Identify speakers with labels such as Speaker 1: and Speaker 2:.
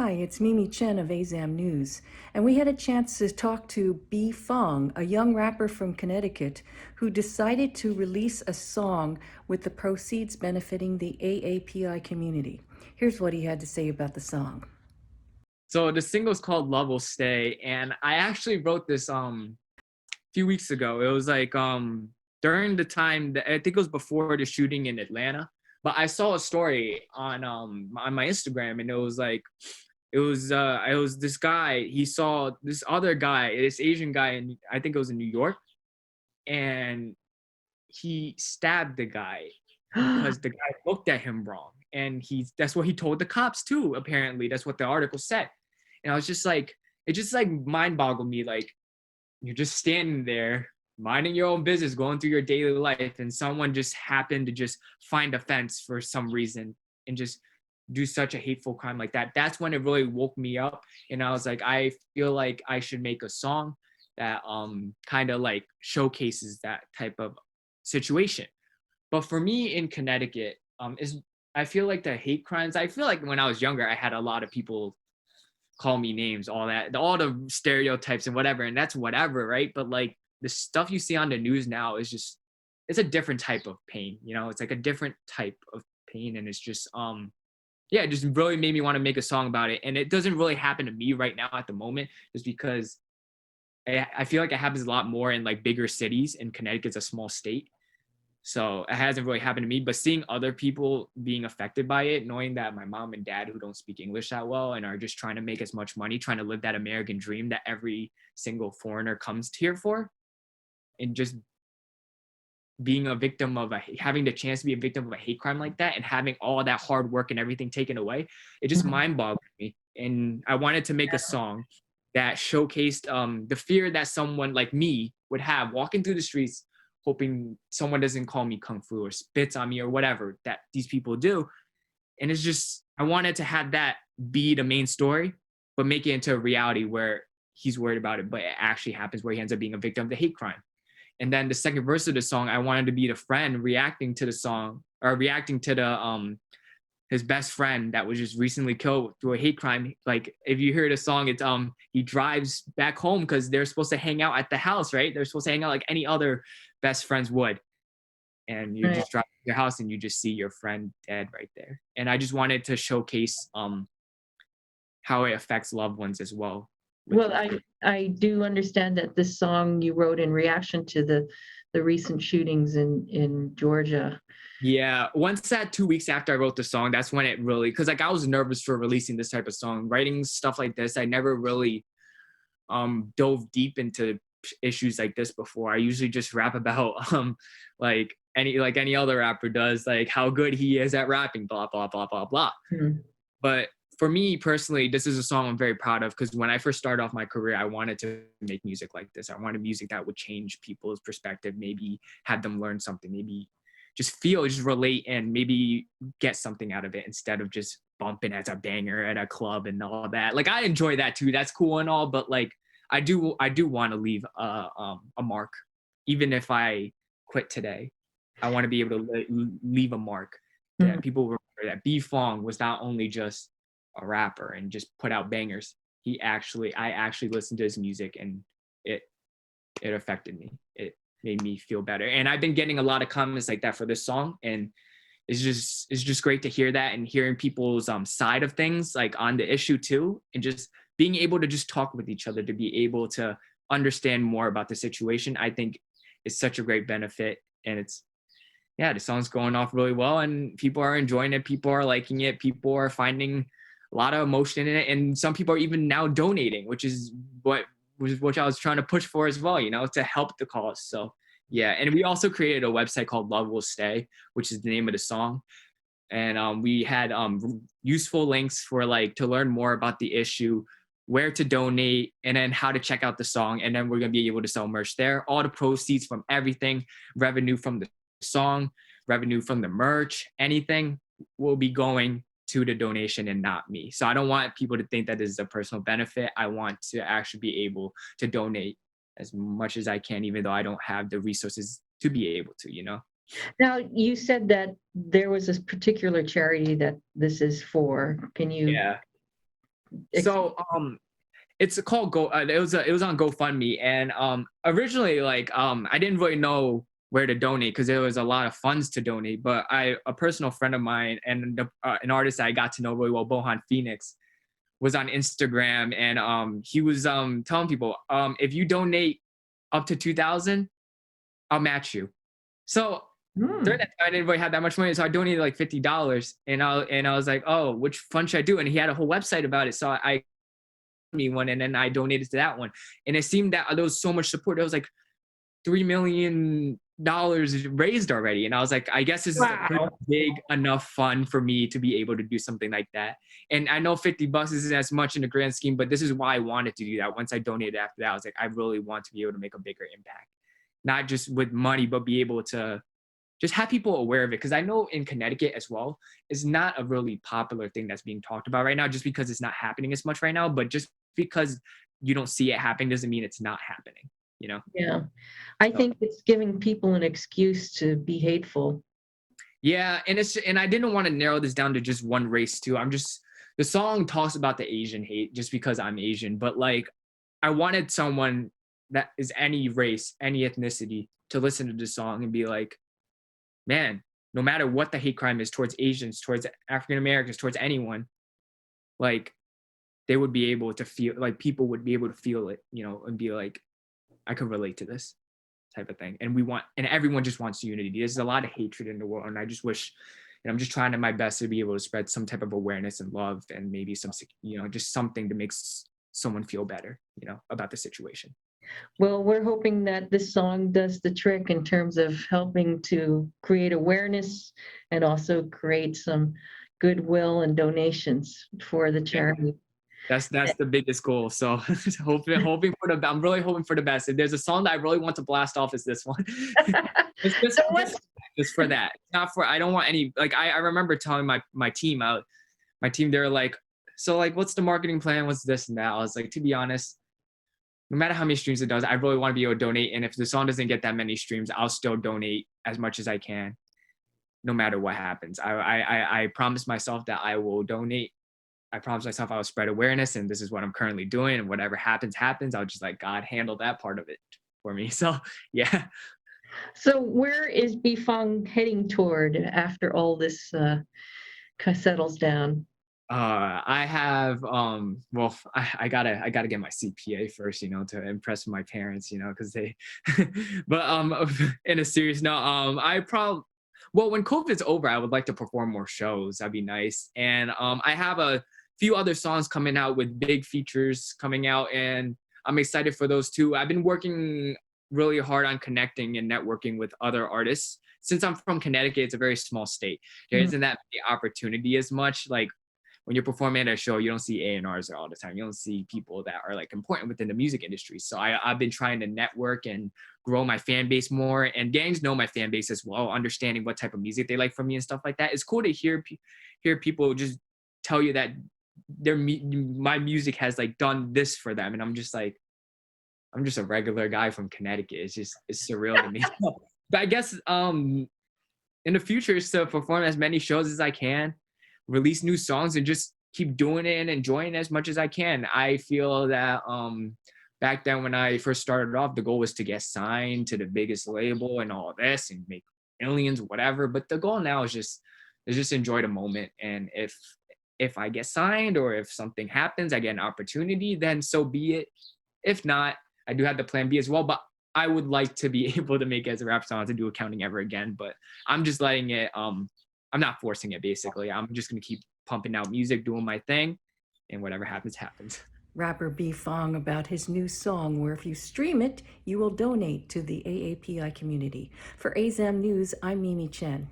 Speaker 1: Hi, it's Mimi Chen of Azam News, and we had a chance to talk to BPhong, a young rapper from Connecticut who decided to release a song with the proceeds benefiting the AAPI community. Here's what he had to say about the song.
Speaker 2: So the single's called Love Will Stay, and I actually wrote this few weeks ago. It was like during the time that I think it was before the shooting in Atlanta. But I saw a story on my Instagram, and it was this guy. He saw this other guy, this Asian guy, and I think it was in New York, and he stabbed the guy because the guy looked at him wrong, and that's what he told the cops too. Apparently, that's what the article said. And I was just like, it just like mind boggled me. Like, you're just standing there minding your own business, going through your daily life, and someone just happened to just find a fence for some reason and just do such a hateful crime like that. That's when it really woke me up, and I was like, I feel like I should make a song that kind of like showcases that type of situation. But for me in Connecticut, is I feel like the hate crimes. I feel like when I was younger, I had a lot of people call me names, all the stereotypes and whatever, and that's whatever, right? But like the stuff you see on the news now is just, it's a different type of pain, you know? It's like a different type of pain, and it's just yeah, it just really made me want to make a song about it. And it doesn't really happen to me right now at the moment, just because I feel like it happens a lot more in like bigger cities, and Connecticut's a small state. So it hasn't really happened to me, but seeing other people being affected by it, knowing that my mom and dad who don't speak English that well and are just trying to make as much money, trying to live that American dream that every single foreigner comes here for, and just being a victim of having the chance to be a victim of a hate crime like that, and having all that hard work and everything taken away, it just
Speaker 1: Mhm.
Speaker 2: mind boggled me. And I wanted to make a song that showcased the fear that someone like me would have walking through the streets, hoping someone doesn't call me kung fu or spits on me or whatever that these people do. And it's just, I wanted to have that be the main story, but make it into a reality where he's worried about it, but it actually happens, where he ends up being a victim of the hate crime. And then the second verse of the song, I wanted to be the friend reacting to the song, or reacting to the his best friend that was just recently killed through a hate crime. Like if you hear the song, it's he drives back home because they're supposed to hang out at the house, right? They're supposed to hang out like any other best friends would. And you
Speaker 1: Right.
Speaker 2: just drive to your house and you just see your friend dead right there. And I just wanted to showcase how it affects loved ones as well with
Speaker 1: Well,
Speaker 2: love.
Speaker 1: I do understand that this song you wrote in reaction to the recent shootings in Georgia.
Speaker 2: Yeah, once that 2 weeks after I wrote the song, that's when it really, because like I was nervous for releasing this type of song, writing stuff like this. I never really dove deep into issues like this before. I usually just rap about like any other rapper does, like how good he is at rapping, blah blah blah blah blah.
Speaker 1: Mhm.
Speaker 2: But for me personally, this is a song I'm very proud of, because when I first started off my career, I wanted to make music like this. I wanted music that would change people's perspective, maybe have them learn something, maybe just relate, and maybe get something out of it instead of just bumping as a banger at a club and all that. Like I enjoy that too. That's cool and all, but like I do want to leave a mark, even if I quit today. I want to be able to leave a mark that people remember that BPhong was not only just a rapper and just put out bangers. I actually listened to his music, and it it affected me. It made me feel better. And I've been getting a lot of comments like that for this song, and it's just great to hear that, and hearing people's side of things like on the issue too, and just being able to just talk with each other, to be able to understand more about the situation. I think is such a great benefit, and it's, yeah, the song's going off really well, and people are enjoying it. People are liking it. People are finding a lot of emotion in it, and some people are even now donating, which I was trying to push for as well, to help the cause. So yeah, and we also created a website called Love Will Stay, which is the name of the song, and we had useful links for like to learn more about the issue, where to donate, and then how to check out the song. And then we're gonna be able to sell merch there. All the proceeds from everything, revenue from the song, revenue from the merch, anything will be going to the donation and not me. So I don't want people to think that this is a personal benefit. I want to actually be able to donate as much as I can, even though I don't have the resources to be able to.
Speaker 1: Now, you said that there was this particular charity that this is for. Can you
Speaker 2: Yeah.
Speaker 3: Ex-
Speaker 2: So it's called Go. It was on GoFundMe, and originally like I didn't really know where to donate because there was a lot of funds to donate. But a personal friend of mine and an artist that I got to know really well, Bohan Phoenix, was on Instagram, and he was telling people if you donate up to 2,000, I'll match you. So during that time, I didn't really have that much money, so I donated like $50, and I was like, oh, which fund should I do? And he had a whole website about it, so I me one, and then I donated to that one, and it seemed that there was so much support. It was like $3 million raised already, and I was like, I guess this is a pretty
Speaker 3: Wow.
Speaker 2: big enough fund for me to be able to do something like that. And I know $50 isn't as much in the grand scheme, but this is why I wanted to do that. Once I donated after that, I was like, I really want to be able to make a bigger impact, not just with money, but be able to just have people aware of it. Because I know in Connecticut as well, it's not a really popular thing that's being talked about right now, just because it's not happening as much right now. But just because you don't see it happening doesn't mean it's not happening, you know?
Speaker 3: Yeah. I
Speaker 2: So,
Speaker 3: think it's giving people an excuse to be hateful.
Speaker 2: yeah. And I didn't want to narrow this down to just one race too. The song talks about the Asian hate just because I'm Asian, but like I wanted someone that is any race, any ethnicity to listen to this song and be like, man, no matter what the hate crime is towards Asians, towards African Americans, towards anyone, like they would be able to feel like people would be able to feel it, and be like, I can relate to this type of thing. And everyone just wants unity. There's a lot of hatred in the world. And I just wish, and I'm just trying to my best to be able to spread some type of awareness and love and maybe some, just something to make someone feel better, about the situation.
Speaker 3: Well, we're hoping that this song does the trick in terms of helping to create awareness and also create some goodwill and donations for the
Speaker 2: Yeah.
Speaker 3: charity.
Speaker 2: That's the biggest goal. So I'm really hoping for the best. If there's a song that I really want to blast off, is this one. It's
Speaker 3: So what's
Speaker 2: just for that. It's not for, I don't want any, like, I remember telling my team out, they're like, so like, what's the marketing plan? What's this and that? I was like, to be honest, no matter how many streams it does, I really want to be able to donate. And if the song doesn't get that many streams, I'll still donate as much as I can, no matter what happens. I promised myself that I will donate. I promised myself I will spread awareness, and this is what I'm currently doing. And whatever happens, happens. I'll just let God handle that part of it for me. So yeah.
Speaker 3: so where is BPhong heading toward after all this settles down?
Speaker 2: I have well, I gotta get my CPA first, to impress my parents, because they but in a serious note, I probably, well, when COVID's over, I would like to perform more shows. That'd be nice. And I have a few other songs coming out with big features coming out, and I'm excited for those too. I've been working really hard on connecting and networking with other artists. Since I'm from Connecticut, it's a very small state. There
Speaker 3: Mhm.
Speaker 2: isn't that many opportunity as much. Like when you're performing at a show, you don't see A&Rs all the time. You don't see people that are like important within the music industry. So I've been trying to network and grow my fan base more, and gangs know my fan base as well, understanding what type of music they like from me and stuff like that. It's cool to hear people just tell you that my music has like done this for them, and I'm just like, I'm just a regular guy from Connecticut. It's surreal to me. But I guess in the future is to perform as many shows as I can, release new songs, and just keep doing it and enjoying it as much as I can. I feel that back then when I first started off, the goal was to get signed to the biggest label and all this and make millions, whatever. But the goal now is just enjoy the moment. And if I get signed or if something happens, I get an opportunity, then so be it. If not, I do have the plan B as well. But I would like to be able to make it as a rap song to do accounting ever again. But I'm just letting it, I'm not forcing it basically. I'm just gonna keep pumping out music, doing my thing, and whatever happens, happens.
Speaker 1: Rapper BPhong about his new song, where if you stream it, you will donate to the AAPI community. For AZAM News, I'm Mimi Chen.